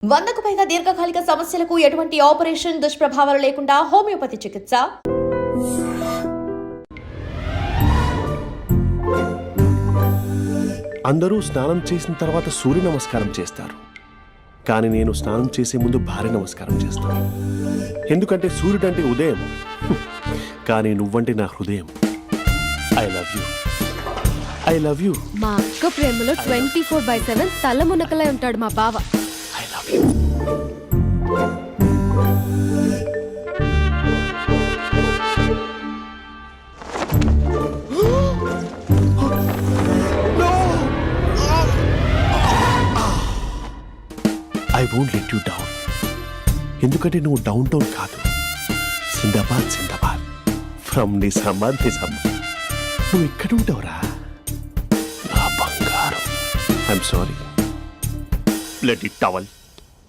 100కు పైగా దీర్ఘకాలిక సమస్యలకు ఎటువంటి ఆపరేషన్ దుష్ప్రభావాలు లేకుండా హోమియోపతి చికిత్స. అందరూ స్నానం చేసిన తర్వాత సూర్య నమస్కారం చేస్తారు, కానీ నేను స్నానం చేసే ముందు భార్య నమస్కారం చేస్తాను. ఎందుకంటే సూర్యుడు అంటే ఉదయం, కానీ నువ్వంటే నా హృదయం. I love you, I love you. మా అక్క ప్రేమలో 24/7 తల మునకలై ఉంటాడు మా బావ. I love you. I won't let you down. ఎందుకంటే నువ్వు డౌన్ టౌన్ కాదు, జిందాబాద్ జిందాబాద్ ఫ్రమ్ నిజామాబాద్ నిజామాబాద్. నువ్వు ఇక్కడ ఉంటావురా నా బంగారం. I'm sorry. Let it towel.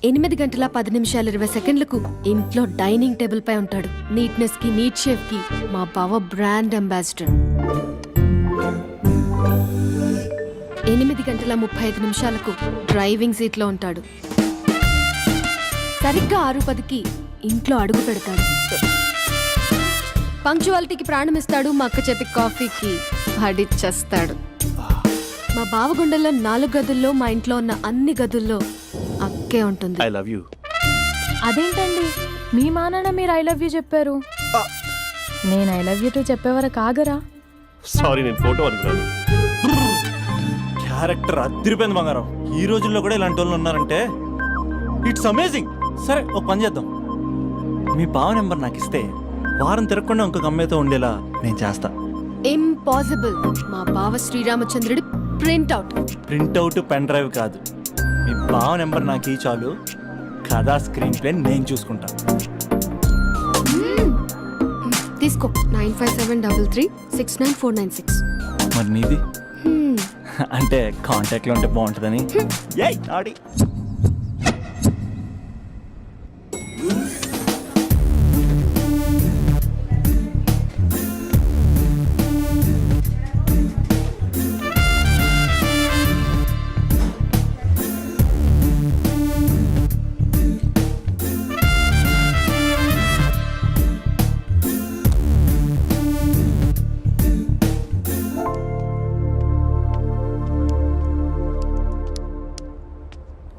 8 గంటల 10 నిమిషాలు 20 సెకండ్లకు ఇంట్లో డైనింగ్ టేబుల్ పై ఉంటాడు. నీట్నెస్ కి, నీట్ షేఫ్ కి మా బావ బ్రాండ్ అంబాసిడర్. 8 గంటల 35 నిమిషాలకు డ్రైవింగ్ సీట్ లో ఉంటాడు. సరిగ్గా 6:10కి ఇంట్లో అడుగు పెడతాడు. పంక్చువాలిటీకి ప్రాణం ఇస్తాడు. మా అక్క చేతి కాఫీకి పడిచ్చేస్తాడు. మా బావ గుండెల్లో 4 గదుల్లో, మా ఇంట్లో ఉన్న అన్ని గదుల్లో అక్కే ఉంటుంది. I love you. అదేంటండి మీ మా నాన్న మీరు ఐ లవ్ యూ చెప్పారు, నేను ఐ లవ్ యూ టు చెప్పేవరకు ఆగరా? సారీ, నేను ఫోటో అనుకున్నాను. క్యారెక్టర్ అదిరిపోయింది బంగారం. ఈ రోజుల్లో కూడా ఇలాంటి వాళ్ళు ఉన్నారంటే ఇట్స్ అమేజింగ్. సరే ఒక పని చేద్దాం, మీ బావ నెంబర్ నాకు ఇస్తే వారం తిరగకుండా ఇంకొక అమ్మాయితో ఉండేలా నేను చేస్తా. ఇంపాసిబుల్. మా బావ శ్రీరామచంద్రుడి ప్రింట్అవుట్. ప్రింట్అవుట్ పెన్ డ్రైవ్ కాదు, మీ బావ నెంబర్ నాకు ఈ చాలు. కథా స్క్రీన్ ప్లే నేను చూసుకుంటా. తీసుకో. 9573369496. మరి నీది అంటే కాంటాక్ట్ లో ఉంటే బాగుంటుందని. ఏయ్ ఆడి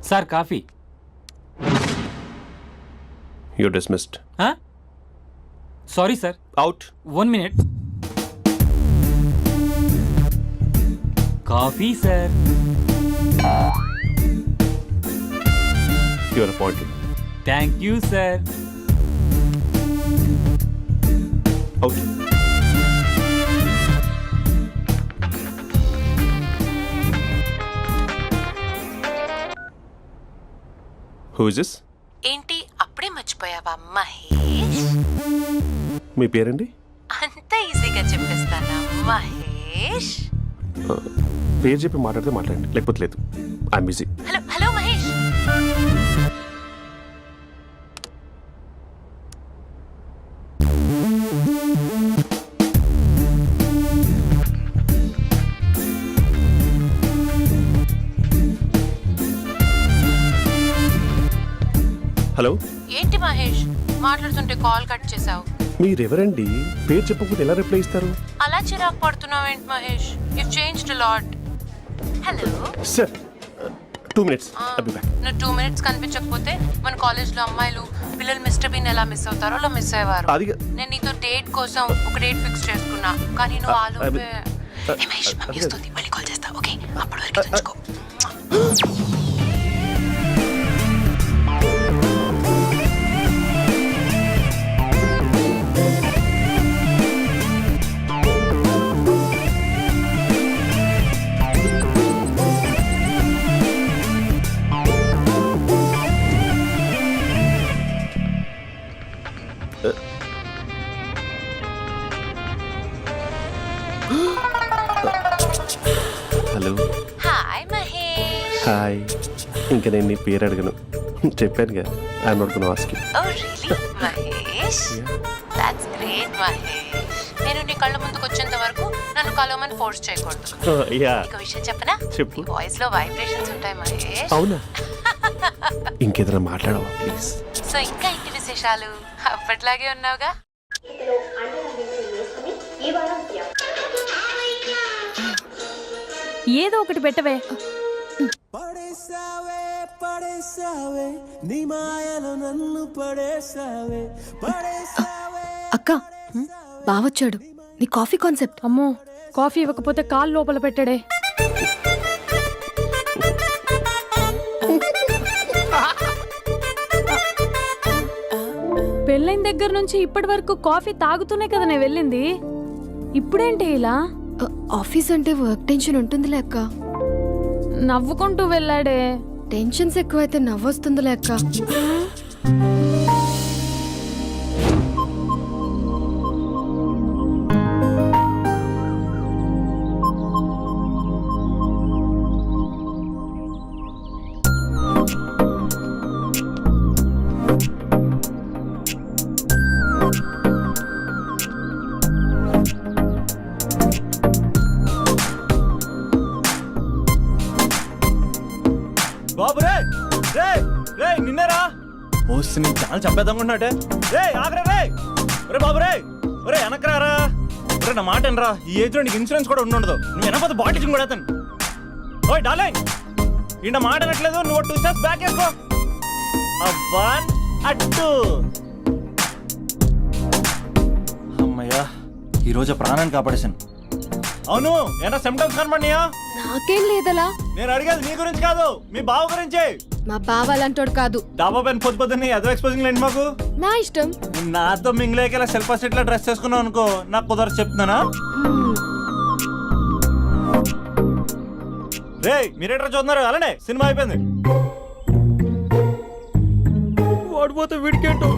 sir coffee. You dismissed. Sorry sir. Out. 1 minute. Coffee sir. Your appointed. Thank you sir. Out. Who is this? ఏంటి అప్పుడే మర్చిపోయావా మహేష్? మీ పేరండి? అంత ఈజీగా చెప్పేస్తానా మహేష్? పేరు చెప్పి మాట్లాడితే మాట్లాడండి, లేకపోతే లేదు. I'm busy. Hello hello Mahesh. Hello. ఏంటి మహేష్ మాట్లాడుతుంటే కాల్ కట్ చేసావు? మీరెవరండి? పేరు చెప్పకపోతే ఎలా రిప్లై ఇస్తారు? అలా చిరాకు పడుతున్నావేంటి Mahesh? You changed lot. Hello sir, 2 minutes. I'll be back. నువ్వు 2 minutes కనిపించకపోతే మన కాలేజ్లో అమ్మాయిలు పిల్లలు మిస్టర్ బీన్ ఎలా మిస్ అవుతారో అలా మిస్ అయ్యేవారు. అది నేను నీతో డేట్ కోసం ఒక డేట్ ఫిక్స్ చేసుకున్నా, కానీ నువ్వు ఆలోపే. మహేష్ మమ్మీ వస్తుంది, మళ్ళీ కాల్ చేస్తా. ఓకే, అప్పటి వరకు ఉంచుకో. హలో. హాయ్ మహేష్. హాయ్. ఇంకా నేను నీ పేరు అడగను, చెప్పాను కదా. I'm not gonna ask you. Oh really Mahesh? That's great Mahesh. నేను నీ కళ్ళ ముందుకు వచ్చేంత వరకు నన్ను కలవమని ఫోర్స్ చేయకూడదు. యా నీకు విషయం చెప్పనా? చెప్పు. నీ వాయిస్ లో వైబ్రేషన్స్ ఉంటాయి మహేష్. అవునా? ఇంకేదైనా మాట్లాడవా ప్లీజ్? సో ఇంకా ఇంటి విశేషాలు అప్పట్లాగే ఉన్నావుగా. ఏదో ఒకటి పెట్టవే. అక్క బావొచ్చాడు. నీ కాఫీ కాన్సెప్ట్. అమ్మో, కాఫీ ఇవ్వకపోతే కాలు లోపల పెట్టాడే. పెళ్ళైన దగ్గర నుంచి ఇప్పటి వరకు కాఫీ తాగుతూనే కదా నేను వెళ్ళింది. ఇప్పుడేంటి ఇలా? ఆఫీస్ అంటే వర్క్ టెన్షన్ ఉంటుందిలే అక్క. నవ్వుకుంటూ వెళ్ళాడే. టెన్షన్స్ ఎక్కువైతే నవ్వొస్తుందిలే అక్క. బాబు రే రే రే నిన్నేరా వస్తే నేను చాలా చంపేద్దామనుకుంటున్నాటే. రే ఆగరా రే. ఒరే బాబు రే. ఒరే వెనకరారా. ఒరే నా మాట అనరా. ఈ ఏజ్ లో నీకు ఇన్సూరెన్స్ కూడా ఉండదు. నువ్వు వెనకపోతే బాటింగ్ కూడా అతను. ఓయ్ డార్లింగ్, ఈ నా మాట అనట్లేదు. నువ్వు 2 స్టెప్స్ బ్యాక్ వేసుకో. 1 2. అమ్మయ్యా, ఈరోజు ప్రాణాన్ని కాపాడేశాను. అవును, ఏనా సిమ్టమ్స్ కనబడినాయా? నాకేం లేదలా. నేను అడిగేది మీ గురించి కాదు, మీ బావ గురించి. మా బావ అలాంటోడు కాదు. డాబా పైన పొద్దున్నే అదో ఎక్స్పోజింగ్ లేండి మాకు. నా ఇష్టం. నాతో మింగిలేక సెల్ఫ్ సెట్ లో డ్రెస్ చేసుకున్నావు అనుకో, నాకు కుదరదు చెప్తున్నానా? రే మీరేట్రా చూస్తున్నారు? అలానే సినిమా అయిపోయింది. ఓడిపోతే వీడికేంటో.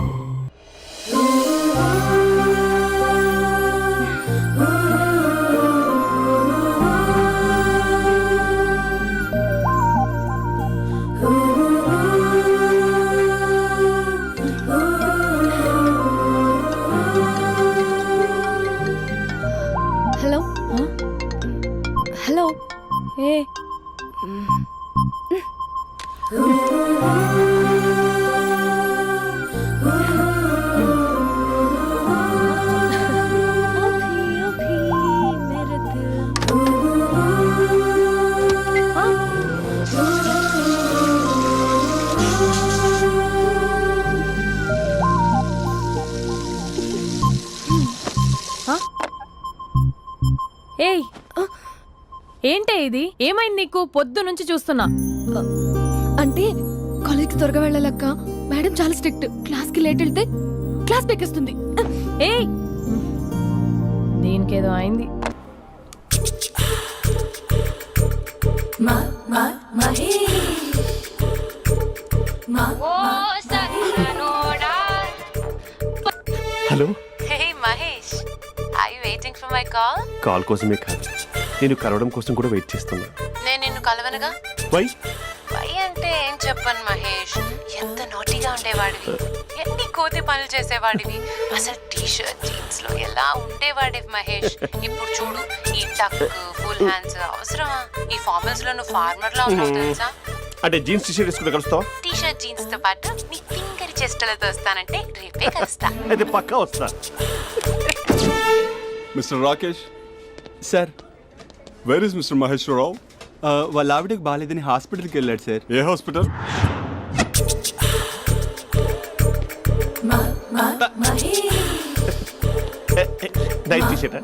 Hello hello. ఏ ఏయ్, ఏంటే ఇది? ఏమైంది నీకు? పొద్దు నుంచి చూస్తున్నా. అంటే కాలేజ్కి త్వరగా వెళ్ళాలక్క. మేడం చాలా స్ట్రిక్ట్. క్లాస్కి లేట్ వెళ్తే క్లాస్ పెక్కేస్తుంది. ఏయ్, దీనికేదో అయింది. హలో. Hey Mahesh, are you waiting for my call? Call కోసమే కాదు, నేను కలవడం కోసం కూడా వెయిట్ చేస్తున్నా. నేను నిన్ను కలవనుగా. వై? వై అంటే ఏం చెప్పను మహేష్. ఎంత నోటిగా ఉండేవాడివి, ఎన్ని కోతి పనులు చేసేవాడివి. అసలు టీ షర్ట్ జీన్స్ లో ఎలా ఉండేవాడివి మహేష్. ఇప్పుడు చూడు, ఈ టక్ ఫుల్ హ్యాండ్స్ అవసరమా? ఈ ఫార్మల్స్ లో నువ్వు ఫార్మర్ లా ఉన్నావు తెలుసా? అంటే జీన్స్ టీ షర్ట్ వేసుకుంటే కలుస్తావా? టీ షర్ట్ జీన్స్ తో పాటు నీ ఫింగర్ చెస్టలతో వస్తానంటే రేపే కలుస్తా. అయితే పక్కా వస్తా. Mister Rakesh, sir, where is mister Maheswararao? వాళ్ళ ఆవిడకి బాగాలేదని హాస్పిటల్కి వెళ్ళాడు సార్. ఏ హాస్పిటల్? Night T shirt.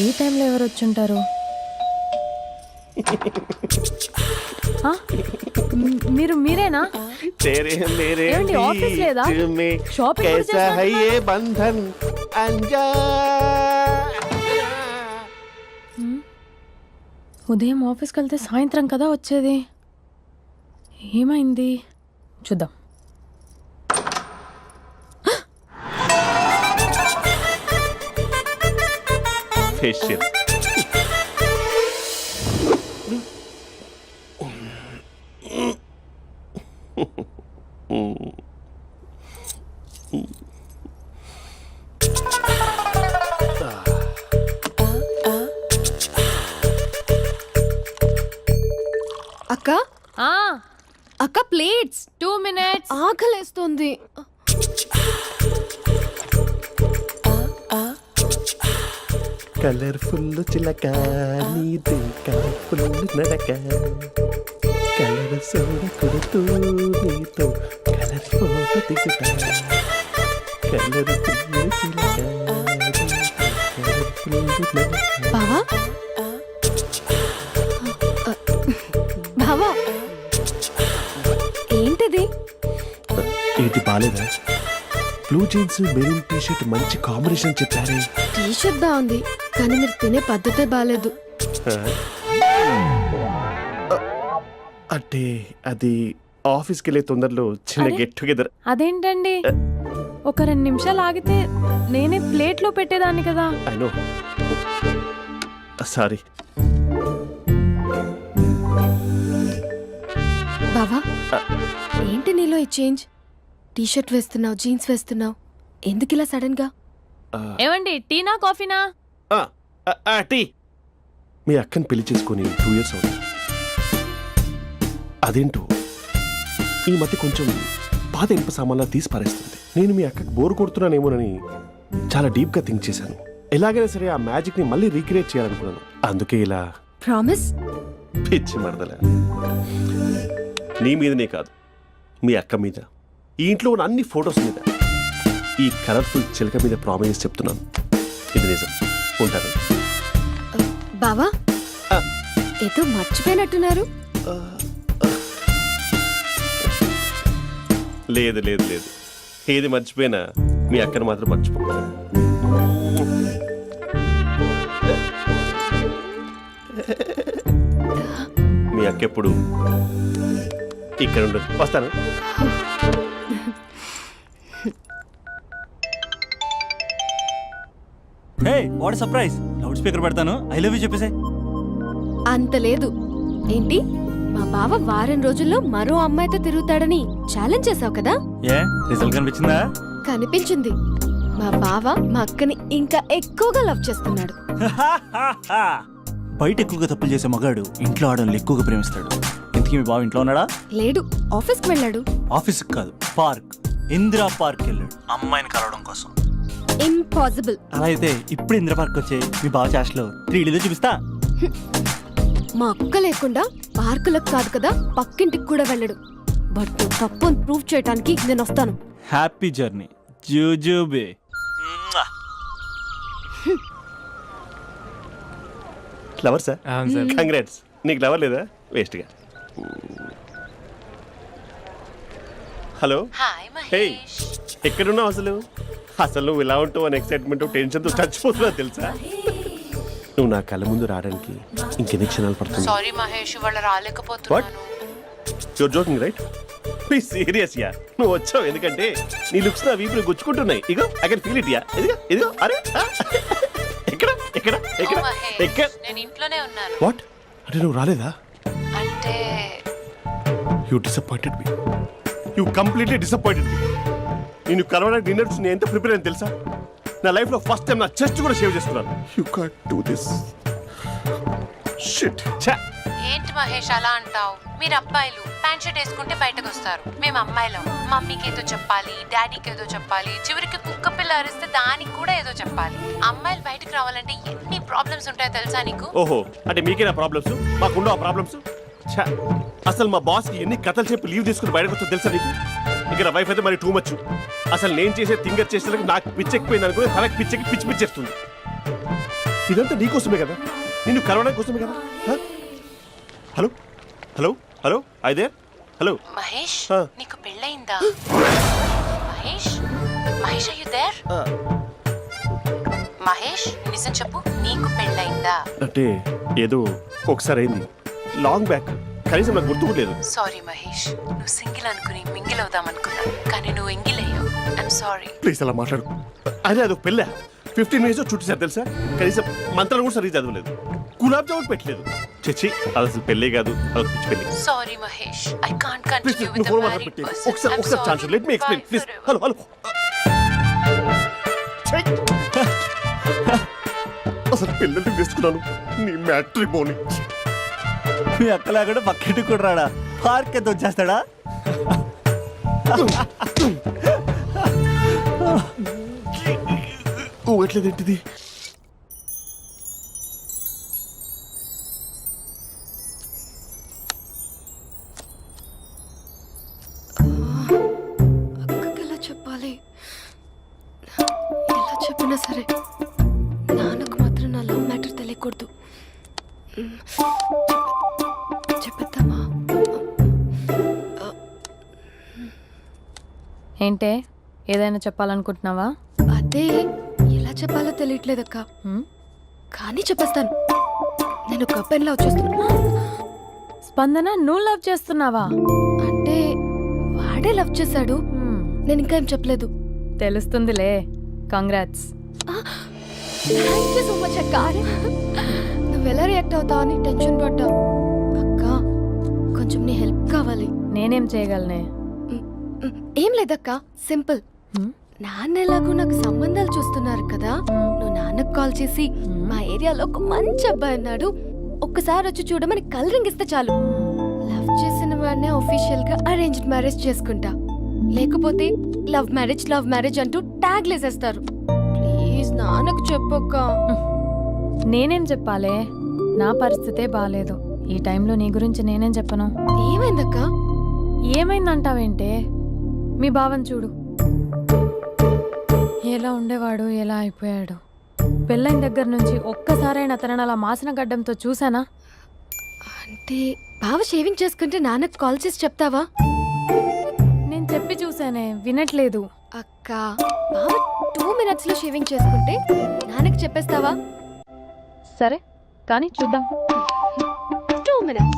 ఈ టైంలో ఎవరు వచ్చుంటారు? ఆ? మీరేనా? तेरे मेरे ఏమండి, ఆఫీస్ లేదా? बीच में షాపింగ్ కూడా कैसा है చేస్తున్నారు? ये बंधन अंजा ఉదయం ఆఫీస్కి వెళ్తే సాయంత్రం కదా వచ్చేది. ఏమైంది చూద్దాం. फेशियल అక్క ఆ, అక్క ప్లేట్స్ 2 minutes. ఆకలేస్తుంది. కలర్ఫుల్ చిలక నీది కలర్ఫుల్ నడక కలర్ సోడ కొడుతూ నీతో కలర్ ఫోటో దిగుతా కలర్ఫుల్ చిలక కలర్ఫుల్ నడక. బావా బావా ఏంటిది? ఏంటి బాలేదా? Blue jeans maroon T shirt మంచి కాంబినేషన్ చెప్పారే. టీ షర్ట్ బాగుంది కానీ మీరు తినే పద్ధతే బాగాలేదు. అంటే అది ఆఫీస్కి వెళ్ళే తొందరలో చిన్న అరే? Get together. అదేంటండి, ఒక 2 నిమిషాలు ఆగితే నేనే ప్లేట్లో పెట్టేదాన్ని కదా. I know, sorry. బావా ఏంటి నీలో ఈ చేంజ్? టీ షర్ట్ వేస్తున్నావు, జీన్స్ వేస్తున్నావు, ఎందుకు ఇలా సడన్ గా? ఏమండి, టీనా కాఫీనా? టీ. మీ అక్కని పెళ్లి చేసుకొని 2 years అవుతుంది. అదేంటో ఈ మధ్య కొంచెం పాత ఇనుప సామాన్లా తీసి పారేస్తుంది. నేను మీ అక్కకి బోర్ కొడుతున్నానేమోనని చాలా డీప్ గా థింక్ చేశాను. ఎలాగైనా సరే ఆ మ్యాజిక్ ని మళ్ళీ రీక్రియేట్ చేయాలనుకున్నాను. అందుకే ఇలా. ప్రామిస్? పిచ్చి మరదల, నీ మీదనే కాదు, మీ అక్క మీద, ఈ ఇంట్లో ఉన్న అన్ని ఫొటోస్ మీద, ఈ కలర్ఫుల్ చిలక మీద ప్రామిస్ చెప్తున్నాను. ఇది నిజం. ఉంటాను. బావా ఆ. ఏదో మర్చిపోయినట్టున్నారు. లేదు లేదు లేదు, ఏది మర్చిపోయినా మీ అక్కను మాత్రం మర్చిపో. మీ అక్క ఎప్పుడు ఇక్కడ ఉండదు. వస్తాను. Hey what surprise. Loud speaker పెడతాను, ఐ లవ్ యూ చెప్పేసే. అంత లేదు. ఏంటి, మా బావ వారం రోజుల్లో మరో అమ్మాయితో తిరుగుతాడని ఛాలెంజ్ చేసావు కదా? ఏ రిజల్ట్ కనిపించిందా? కనిపించింది. మా బావ మా అక్కని ఇంకా ఎక్కువగా లవ్ చేస్తున్నాడు. బయట ఎక్కువగా తప్పులు చేసే మగాడు ఇంట్లో ఆడవాళ్ళు ఎక్కువగా ప్రేమిస్తాడు. ఇంతకీ మీ బావ ఇంట్లో ఉన్నాడా? లేడు, ఆఫీస్కి వెళ్ళాడు. ఆఫీస్కి కాదు, పార్క్, ఇందిరా పార్క్ వెళ్ళాడు అమ్మాయిని కలవడం కోసం. ఇంపాసిబుల్. అలా అయితే ఇప్పుడు ఇందిరా పార్క్ వచ్చే మీ బావ చాష్లో 3Dలో చూపిస్తా. మా అక్క లేకుండా పార్కులకు కాదు కదా పక్కింటికి కూడా వెళ్ళడు. బట్ నువ్వు తప్పు అని ప్రూవ్ చేయడానికి నేను వస్తాను. హ్యాపీ జర్నీ జూజూబే. Lover sir? కంగ్రాట్స్. నీకు లవర్ లేదా? వేస్ట్గా. హలో. Hi hey, Mahesh. ఎక్కడున్నావు అసలు? అసలు నువ్వు ఇలా ఉంటావు అని ఎక్సైట్మెంట్ టెన్షన్తో చచ్చిపోతున్నా తెలుసా? నువ్వు నా కళ్ళ ముందు రావడానికి ఇంకెన్ని క్షణాలు పడుతుంది? సారీ మహేష్, ఇవాళ రాలేకపోతున్నాను. Your joking right? Please serious yeah. నువ్వు వచ్చావు ఎందుకంటే నీ లుక్స్ నా వీపులు గుచ్చుకుంటున్నాయి. ఇగో I can feel it yeah. ఇదిగో ఇదిగో. అరే ఎక్కడ ఎక్కడ ఓ ఎక్కడ మహేష్, ఎక్కడ? నేను ఇంట్లోనే ఉన్నాను. వాట్? అంటే నువ్వు రాలేదా? అంటే you disappointed me. You completely disappointed me. నేను కలవడానికి డిన్నర్స్ నేను ఎంత ప్రిపేర్ అని తెలుసా? నా లైఫ్లో ఫస్ట్ టైం నా చెస్ట్ కూడా సేవ్ చేసుకున్నాను. You can't do this. Shit. ఛా. ఏంటి మహేష్ అలా అంటావు? మీరు అబ్బాయిలు ప్యాంట్ షర్ట్ వేసుకుంటే బయటకు వస్తారు. మేము అమ్మాయిలం, మమ్మీకి ఏదో చెప్పాలి, డాడీకి ఏదో చెప్పాలి, చివరికి కుక్క పిల్ల అరిస్తే దానికి కూడా ఏదో చెప్పాలి. అమ్మాయిలు బయటకు రావాలంటే ఎన్ని ప్రాబ్లమ్స్ ఉంటాయో తెలుసా నీకు? ఓహో, అంటే మీకేనా ప్రాబ్లమ్స్? మాకుండవు ఆ ప్రాబ్లమ్స్? ఛా. అసలు మా బాస్కి ఎన్ని కథలు చెప్పి లీవ్ తీసుకుని బయటకు వచ్చా తెలుసా నీకు? ఇక నా వైఫ్ అయితే మరి టూ మచ్. అసలు నేను చేసే థింగర్ చేసేందుకు నాకు పిచ్చెక్కిపోయింది అనుకుని తనకి పిచ్చి పిచ్చేస్తుంది. ఇదంతా నీకోసమే కదా, నిన్ను కరోనా కోసమే కదా. హలో హలో హలో అయితే హలో మహేష్ ఆ. నీకు పెళ్ళయిందా? Mahesh Mahesh are you there? మహేష్ నిజం చెప్పు, నీకు పెళ్ళయిందా? అంటే ఏదో ఒకసారి అయింది, లాంగ్ బ్యాక్, కనీసం నాకు గుర్తు కూడా లేదు. సారీ మహేష్, నువ్వు సింగిల్ అనుకుని మింగిల్ అవుదాం అనుకున్నా, కానీ నువ్వు ఎంగిల్ అయ్యావు. I'm sorry. ప్లీజ్ అలా మాట్లాడు. అదే అదొక పెళ్ళ 15 మినిట్స్ చుట్టేసారు తెలుసా. కనీసం మంత్రాలు కూడా సరిగ్గా చదవలేదు, గులాబ్ జామున్ పెట్టలేదు. చచ్చి అది అసలు పెళ్ళే కాదు, అదొక పిచ్చి పెళ్ళి. Sorry Mahesh, I can't please continue with నువ్వు ద ఫోన్ మ్యారీడ్ మాట్లాడి పర్సన్. ఒకసారి chance let me explain please. Hello hello అసలు పిల్లల్ని వేసుకున్నాను నీ మ్యాట్రీ బోని. మీ అక్కలా కూడా పక్కింటి కూడా రాడా, పార్క్ ఎంత వచ్చేస్తాడా? ఎట్లేదేంటిది? అక్కకి ఎలా చెప్పాలి? ఎలా చెప్పినా సరే నాన్నకు మాత్రం నా లవ్ మ్యాటర్ తెలియకూడదు. చెప్పేద్దామా? ఏంటే ఏదైనా చెప్పాలనుకుంటున్నావా? అదే ఎలా చెప్పాలో తెలియట్లేదక్క, కానీ చెప్పేస్తాను. నేను ఒక అబ్బాయిని లవ్ చేస్తున్నా. స్పందన, నువ్వు లవ్ చేస్తున్నావా? అంటే వాడే లవ్ చేశాడు, నేను ఇంకా ఏం చెప్పలేదు. తెలుస్తుందిలే. Congrats. Thank you so much అక్క. నువ్వు ఎలా రియాక్ట్ అవుతావు అని టెన్షన్ పడ్డావు. అక్క కొంచెం నీ హెల్ప్ కావాలి. నేనేం చేయగలనే? ఏం లేదక్క, సింపుల్. నాన్న ఎలాగో నాకు సంబంధాలు చూస్తున్నారు కదా, నువ్వు నాన్నకు కాల్ చేసి మా ఏరియాలో ఒక మంచి అబ్బాయి అన్నాడు, ఒక్కసారి వచ్చి చూడమని కలరింగ్ ఇస్తే చాలు. లవ్ చేసిన వాడినే ఒఫీషియల్ గా అరేంజ్డ్ మ్యారేజ్ చేసుకుంటా. లేకపోతే లవ్ మ్యారేజ్ అంటూ ట్యాగ్ లేసేస్తారు. ప్లీజ్ నాన్నకు చెప్పక్క. నేనేం చెప్పాలే? నా పరిస్థితే బాలేదు. ఈ టైంలో నీ గురించి నేనేం చెప్పను? ఏమైందక్క? ఏమైందంటావేంటే? మీ భావం చూడు, ఎలా ఉండేవాడు, ఎలా అయిపోయాడు. పెళ్ళైన దగ్గర నుంచి ఒక్కసారైనా తనని అలా మాసిన గడ్డంతో చూసానా? అంటే బావ షేవింగ్ చేసుకుంటే నాన్నకు కాల్ చేసి చెప్తావా? నేను చెప్పి చూసానే, వినట్లేదు. అక్క బావ 2 minutes లో షేవింగ్ చేసుకుంటే నాన్నకు చెప్పేస్తావా? సరే కానీ చూద్దాం. 2 minutes.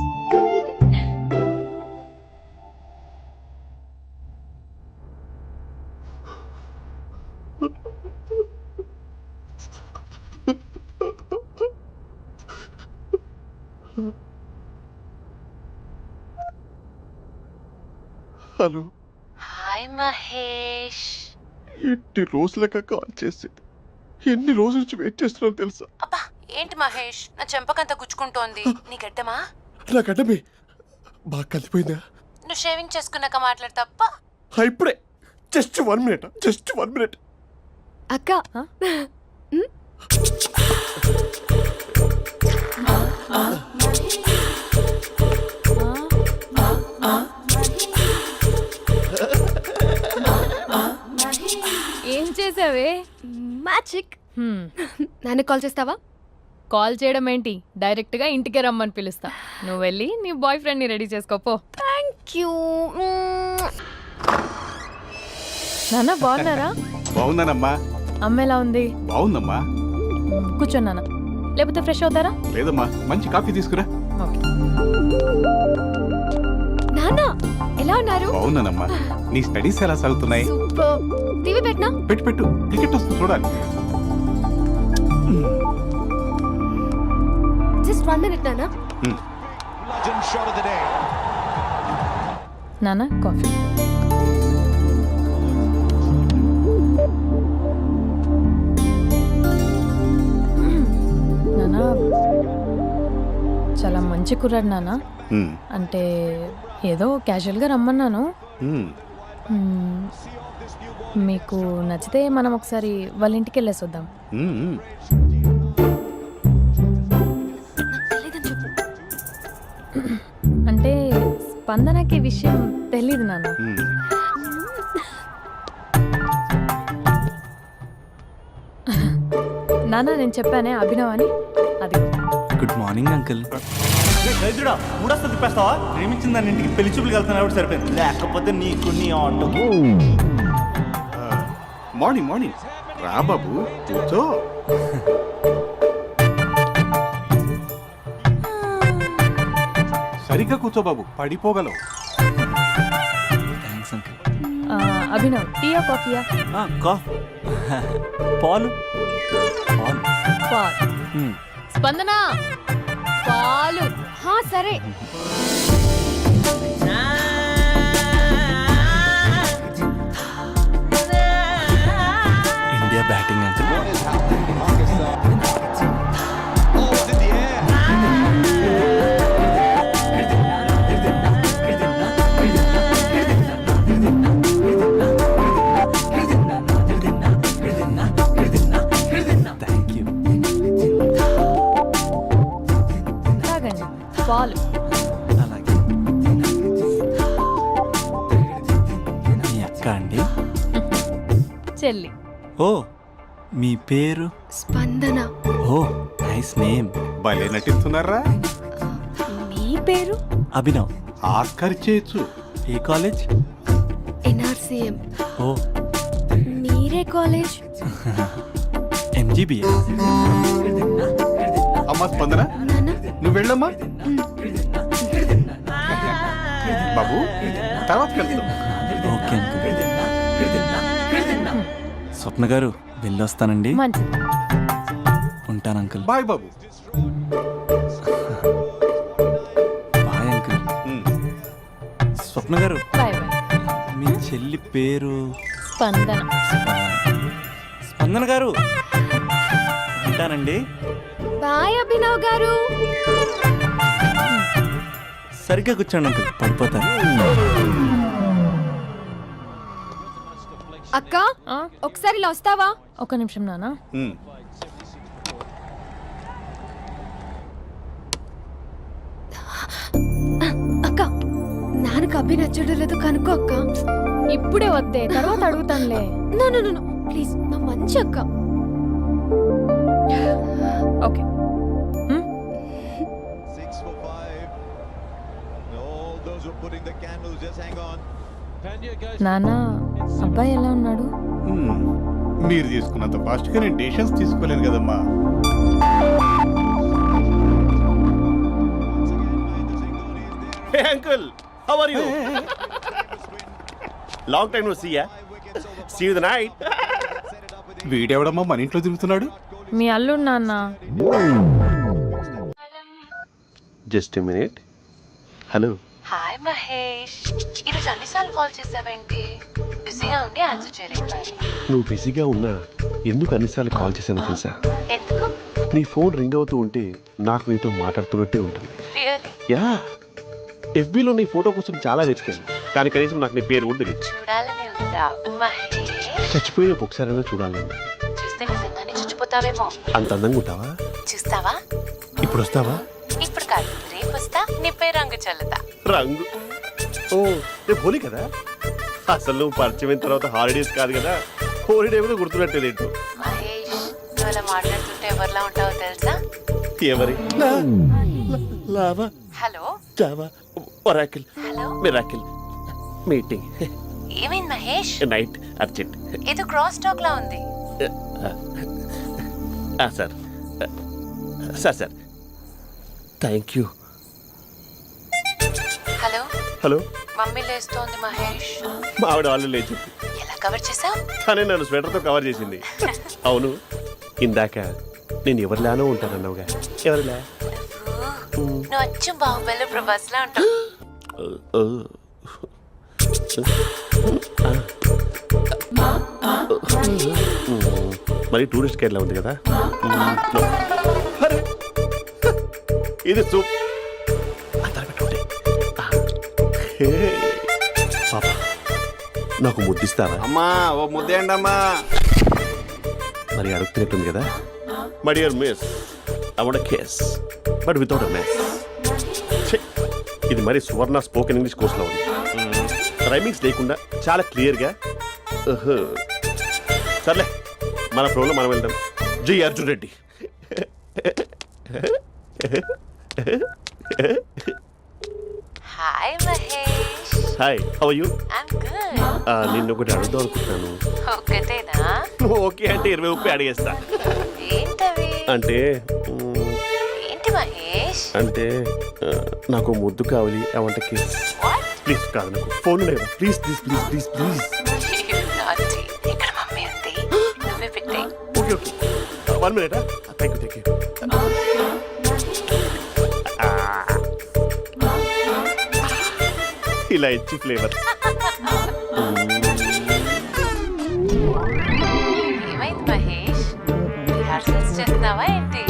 Hello hi Mahesh. ఎన్ని రోజులుగా కాల్ చేసేది, ఎన్ని రోజుల నుంచి వెయిట్ చేస్తున్నావు తెలుసా? అబ్బా ఏంటి మహేష్, నా చెంపకంత గుచ్చుకుంటోంది. నీ గడ్డమా? నా గడ్డమే బాగా కలిపోయిందా? నువ్వు షేవింగ్ చేసుకున్నాక మాట్లాడు తప్ప. ఇప్పుడే జస్ట్ 1 minute. అక్క ఏం చేసావే? మ్యాజిక్. నాన్నకు కాల్ చేస్తావా? కాల్ చేయడం ఏంటి, డైరెక్ట్ గా ఇంటికే రమ్మని పిలుస్తా. నువ్వు వెళ్ళి నీ బాయ్ ఫ్రెండ్ ని రెడీ చేసుకోపో. Thank you. నాన్న బాగున్నారా? బాగున్నానమ్మా. అమ్మ ఎలా ఉంది? బాగుందమ్మా. కూర్చోన్నానా, లేకపోతే ఫ్రెష్ అవుతారా? లేదమ్మా, మంచి కాఫీ తీసుకురా. ఓకే. నాన్న ఎలా ఉన్నారు? బాగున్నానమ్మా. నీ స్టడీస్ ఎలా సాగుతున్నాయి? సూపర్. టీవీ పెట్టనా? పెట్టు, క్రికెట్ వస్తుంది చూడాలి. జస్ట్ 1 minute నాన్న. నాన్న కాఫీ. నాన్న చాలా మంచి కుర్రాడు నాన్న. అంటే ఏదో క్యాజువల్గా రమ్మన్నాను. మీకు నచ్చితే మనం ఒకసారి వాళ్ళ ఇంటికి వెళ్ళేసి వద్దాం. అంటే స్పందనకి విషయం తెలీదు నాన్న. నాన్న నేను చెప్పానే అభినవ్ అని అది గుడ్ మార్నింగ్ అంకుల్. రైతుడా మూడొస్తా తిప్పేస్తావా? ప్రేమించిన దాని ఇంటికి పెళ్లి చూపులు వెళ్తున్నా సరిపోయింది, లేకపోతే నీకు నీ ఆటోకి. మార్నింగ్ మార్నింగ్ రా బాబు కూర్చో. సరిగ్గా కూర్చో బాబు, పడిపోగలవు. Thanks uncle. అభినవ్ టీయా కాఫీయా? పాలు పాల్. స్పందన పాలు. సరే. India batting uncle. Thank you. తాగండి పాలు. అలాగే. మీ అక్క అండి? చెల్లి. ఓ మీ పేరు? స్పందన. ఓ నైస్ నేమ్. భలే నటిస్తున్నారా? మీ పేరు? అభినవ్. ఆస్కర్ చేయొచ్చు. ఏ కాలేజ్? ఎన్ఆర్సీఎం. ఓ మీరే కాలేజ్? ఎంజీబీఏ. అమ్మా స్పందన నాన్న. నువ్వు వెళ్ళమ్మా. బాబు తర్వాత వెళ్తాం. Okay uncle. స్వప్న గారు వెళ్ళొస్తానండి. మంచిది. ఉంటాను అంకుల్. బాయ్ బాబు. Bye uncle. స్వప్న గారు బాయ్ బాయ్. మీ చెల్లి పేరు? స్పందన. స్పందన గారు ఉంటానండి. బాయ్ అభినవ్ గారు. సరిగ్గా కూర్చోండి అంకుల్, పడిపోతాను. అక్క ఒకసారి ఇలా వస్తావా? ఒక నిమిషం నాన్న. అక్క నాన్నకు అభి నచ్చడం లేదో కనుక్కో అక్క. ఇప్పుడే వద్దే, తర్వాత అడుగుతానులే. నో ప్లీజ్, నా మంచి అక్క. ఓకే. నాన్న అబ్బాయి ఎలా ఉన్నాడు? మీరు తీసుకున్నంత ఫాస్ట్ గా నేను డెసిషన్స్ తీసుకోలేను కదమ్మా. Hey uncle, how are you? Long time no see ya. See you the night. వీడెవడమ్మా మన ఇంట్లో తిరుగుతున్నాడు? మీ అల్లుడు నాన్న. Just a minute. Hello. Hi Mahesh, ఈరోజు అన్నిసార్లు కాల్ చేసావేంటి? బిజీగా ఉండి ఆన్సర్ చేయలేకపోయాను. నువ్వు బిజీగా ఉన్నా ఎందుకు అన్నిసార్లు కాల్ చేశానో తెలుసా? ఎందుకు? నీ ఫోన్ రింగ్ అవుతూ ఉంటే నాకు నీతో మాట్లాడుతున్నట్టే ఉంటుంది. రియల్లీ? యా, ఎఫ్బీలో నీ ఫోటో కోసం చాలా వెతికాను, కానీ కనీసం నాకు నీ పేరు కూడా తెలియదు. చూడాలని ఉందా మహేష్? చచ్చిపోయిన ఒకసారైనా చూడాలని. చూస్తే నిజంగానే చచ్చిపోతావేమో. అంత అందంగా ఉంటావా? చూస్తావా? ఇప్పుడు వస్తావా? ఇప్పుడు కాదు, రేపు వస్తా, నీపై రంగు చల్లుతా. రంగు? ఓ రేపు హోలీ కదా. అసలు నువ్వు పరిచయం అయిన తర్వాత హాలిడేస్ కాదు కదా, హోలిడే కూడా గుర్తుపెట్టేదేంటో. మహేష్, నువ్వు అలా మాట్లాడుతుంటే ఎవరిలా ఉంటావో తెలుసా? ఎవరి? Lava, hello Java, Oracle, hello, miracle, meeting, ఏమైంది మహేష్? Night, urgent. ఏదో క్రాస్ టాక్ లా ఉంది. Sir sir sir thank you. Hello hello, mummy లేస్తోంది మహేష్. మా ఆవిడ వాళ్ళు లేచి ఎలా కవర్ చేసావు? తనే నన్ను స్వెటర్తో కవర్ చేసింది. అవును, ఇందాక నేను ఎవరిలానో ఉంటానన్నావుగా, ఎవరిలా? నువ్వు అచ్చం బాహుబలి ప్రభాస్ లా ఉంటావు. మరి టూరిస్ట్ గైడ్లా ఉంది కదా. ఇది సూప్. పాపా, నాకు ముద్దిస్తావా? అమ్మా ఓ ముద్దేయండి అమ్మా. మరి అడుగుతున్నట్టుంది కదా. My dear miss, I want kiss but without a mess. ఇది మరి సువర్ణ స్పోకెన్ ఇంగ్లీష్ కోర్సులో ఉంది. రైమింగ్స్ లేకుండా చాలా క్లియర్గా. సర్లే, మన ఫ్లోలో మనం వెళ్దాం. G Arjun Reddy. Hi Mahesh. Hi, how you? I'm good. నిన్ను ఒకటి అడుగుదాం అనుకుంటున్నాను. ఒక్కటేనా? నువ్వు ఓకే అంటే 20 రూపాయలు అడిగేస్తా. ఏంటవి? అంటే ఏంటి మహేష్? అంటే నాకు ముద్దు కావాలి. అవంటకి What? ప్లీజ్ కాదు, నాకు ఫోన్ లేదు. Please please please please please. You naughty. ఇక్కడ మమ్మీ ఉంది, నువ్వే పెట్టే. Okay okay, 1 minute. Thank you thank you. ఇలా ఇచ్చి ఫ్లేవర్. ఏమైంది మహేష్? రిహార్సల్స్ చేస్తున్నావా ఏంటి?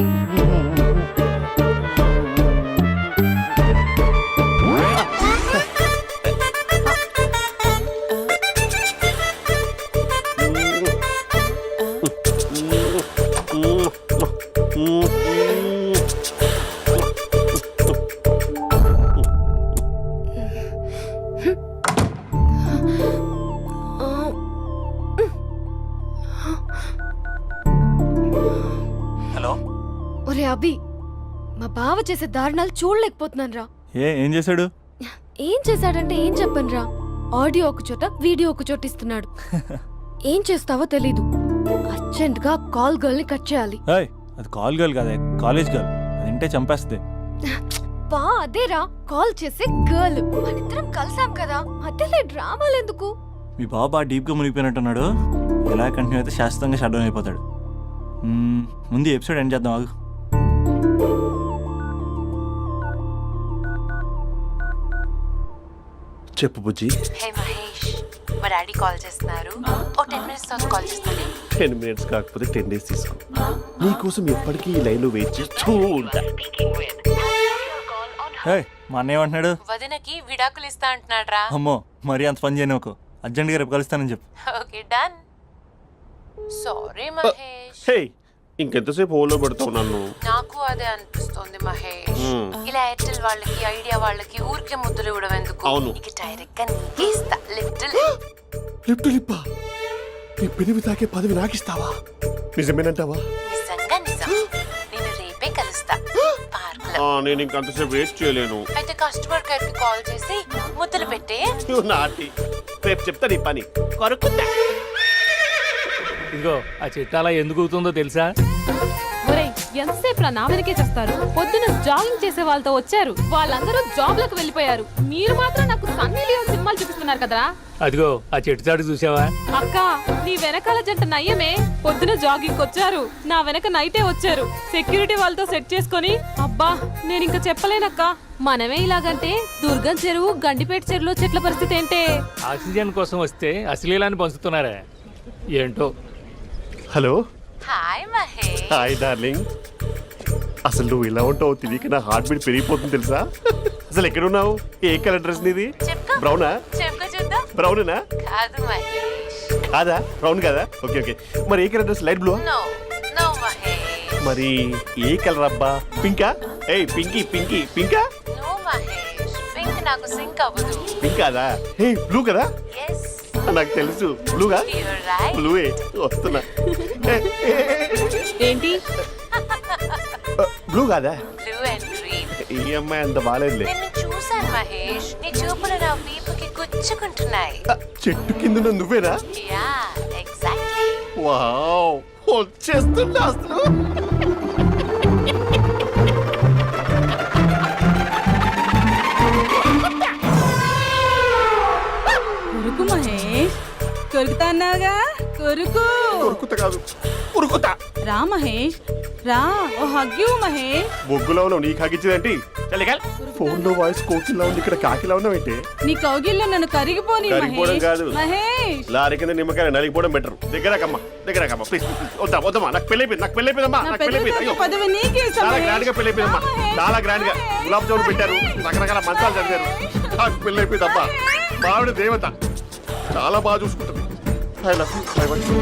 హలో. ఒరే అభి, మా బావ చేసే దారుణాలు చూడలేకపోతున్నాను రా. ఏం చేశాడు? ఏం చేశాడంటే ఏం చెప్పను రా. ఆడియో ఒక చోట, వీడియో ఒక చోట ఇస్తున్నాడు. ఏం చేస్తావో తెలీదు. అర్జెంట్ గా కాల్ గర్ల్ ని కట్ చేయాలి. ఏయ్, అది కాల్ గర్ల్ కాదే, కాలేజ్ గర్ల్. అది వింటే చంపేస్తుంది. బా అదేరా, కాల్ చేసే గర్ల్. మనిద్దరం కలిసాం కదా, మధ్యలో డ్రామాలు ఎందుకు? మీ బాబా డీప్గా మునిగిపోయినట్టున్నాడు. ఎలా కంటిన్యూ అయితే శాశ్వతంగా షట్ డౌన్ అయిపోతాడు. ముందు ఎపిసోడ్ ఎండ్ చేద్దాం ఆగు. చెప్పు బుజ్జి. హే మహేష్, మా డాడీ కాల్ చేస్తున్నారు. ఓ 10 minutes తర్వాత కాల్ చేస్తాను. 10 minutes కాకపోతే 10 days తీసుకో. నీకోసం ఎప్పటికీ ఈ లైన్లో వెయిట్ చేస్తూ ఉంటా. ఏయ్, మా అన్నయ్య ఏమంటున్నాడు? వదినకి విడాకులు ఇస్తా అంటున్నాడు రా. అమ్మో, మరీ అంత పని చేయను. ఒక అర్జెంట్గా రేపు కలుస్తానని చెప్పు. Okay done. సారీ మహేష్. హే, ఇంకెంతసేపు హోల్లో పెడతావు నన్ను? నాకు అదే అనిపిస్తుంది మహేష్. ఇలా ఎయిర్టెల్ వాళ్ళకి, ఐడియా వాళ్ళకి ఊరికే ముద్దులు ఇవ్వడం ఎందుకు? అవును. ఇక డైరెక్ట్ గా నీకే ఇస్తా. లిఫ్ట్ లిప్పు లిప్పా, నీ పెనివి తాకే పదవి నాకిస్తావా? నిజమేనంటావా? నిజంగా నిజం. నేను రేపే కలుస్తా పార్క్ లో. నేను ఇంకంతసేపు వెయిట్ చేయలేను. అయితే కస్టమర్ కేర్ కి కాల్ చేసి ముద్దులు పెట్టే. నువ్వు నాటి, రేపు చెప్తా నీ పని. కొరుకుంటా. ఇదిగో ఆ చెట్టు అలా ఎందుకు అవుతుందో తెలుసా? ఒరేయ్, ఎంతసేపు నా వెనకే చేస్తారు? పొద్దున జాగింగ్ చేసే వాళ్ళతో వచ్చారు, వాళ్ళందరూ జాబ్లకు వెళ్ళిపోయారు. మీరు మాత్రం నాకు సన్నీ లియోన్ సినిమాలు చూపిస్తున్నారు కదరా. అదిగో ఆ చెట్టు చాటు చూసావా? అక్క, నీ వెనకాల జంట నయ్యమే. పొద్దున జాగింగ్ వచ్చారు, నా వెనక నైటే వచ్చారు. సెక్యూరిటీ వాళ్ళతో సెట్ చేసుకొని, అబ్బా నేను ఇంకా చెప్పలేనక్క. మనమే ఇలాగంటే దుర్గం చెరువు, గండిపేట చెరువులో చెట్ల పరిస్థితి ఏంటే? ఆక్సిజన్ కోసం వస్తే అశ్లీలాన్ని పంచుతున్నారా ఏంటో. Hello. Hi Mahesh. Hi darling. అసలు నువ్వు ఇలా ఉంటావు తెలియక నా హార్ట్ బీట్ పెరిగిపోతుంది తెలుసా? అసలు ఎక్కడున్నావు? ఏ కలర్ డ్రెస్ నీది? చెప్పుకో. బ్రౌనా? చెప్పుకో చూద్దాం. బ్రౌనేనా? కాదు మహేష్. కాదా? బ్రౌన్ కదా? Okay okay. మరి ఏ colour dress? Light blue? No no Mahesh. మరి ఏ కలర్ అబ్బా? పింకా? ఏయ్ పింకీ పింకీ పింకా? నో మహేష్, పింక్ నాకు సింక్ అవ్వదు. పింక్ కాదా? ఏ బ్లూ కదా? ఎస్, నాకు తెలుసు. బ్లూగా? You're right. బ్లూవే వస్తున్నా. ఏంటి? బ్లూ కాదా? Blue and green. ఈ అమ్మాయి అంత బాగాలేదులే. నిన్ను చూశాను మహేష్, నీ చూపులు నా వీపుకి గుచ్చుకుంటున్నాయి. చెట్టు కింద నువ్వేనా? Yeah exactly. వావ్, వచ్చేస్తున్నా అసలు. కొరుకు మహేష్, కొరుకుతా అన్నావుగా, కొరుకు. ఉరుకుత కాదు, ఉరుకుతా. రా మహేష్, రా. ఓ హగ్గు మహేష్. బొగ్గులో ఉన్నావు, నీకు హగిచ్చిందేంటి? ఫోన్ లో వాయిస్ కోకిలా ఉంది, ఇక్కడ కాకిలా ఉన్నావేంటి? నీ కౌగిల్లో నన్ను కరిగిపోని కరిగిపోవడం కాదు. మహేష్. లారీ కింద నిమ్మకాయ నలిగిపోవడం బెటర్. దగ్గరకమ్మా, దగ్గరకమ్మా ప్లీజ్. వద్దా వద్దమ్మా, నాకు పెళ్ళైపోయింది, నాకు పెళ్ళైపోయిందమ్మా, నాకు పెళ్ళైపోయింది. అయ్యో, పదవి నీకే ఇస్తా చాలా మహేష్. గ్రాండ్ గా పెళ్ళైపోయిందమ్మా, చాలా గ్రాండ్ గా. గులాబ్ జామున్ పెట్టారు, రకరకాల మంచాలు చదివారు. నాకు పెళ్ళైపోయిందమ్మా. మావిడ దేవత, చాలా బాగా చూసుకుంటుంది. I love you.